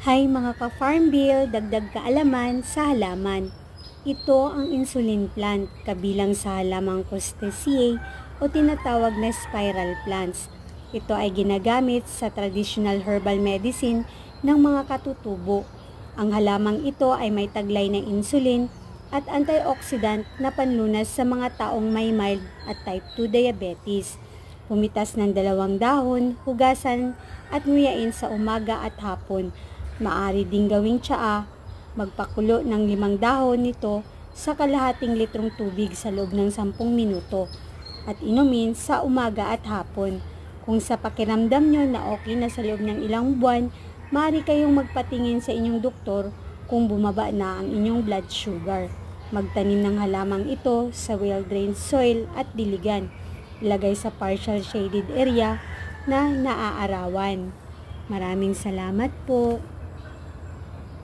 Hi mga ka-Farm Bill, dagdag kaalaman sa halaman. Ito ang insulin plant, kabilang sa halamang Crustaceae o tinatawag na spiral plants. Ito ay ginagamit sa traditional herbal medicine ng mga katutubo. Ang halamang ito ay may taglay na insulin at antioxidant na panlunas sa mga taong may mild at type 2 diabetes. Pumitas ng 2 dahon, hugasan at nguyain sa umaga at hapon. Maaari ding gawing tsaa, magpakulo ng 5 dahon nito sa kalahating litrong tubig sa loob ng 10 minuto at inumin sa umaga at hapon. Kung sa pakiramdam nyo na okay na sa loob ng ilang buwan, maaari kayong magpatingin sa inyong doktor kung bumaba na ang inyong blood sugar. Magtanim ng halamang ito sa well-drained soil at diligan. Ilagay sa partial shaded area na naaarawan. Maraming salamat po.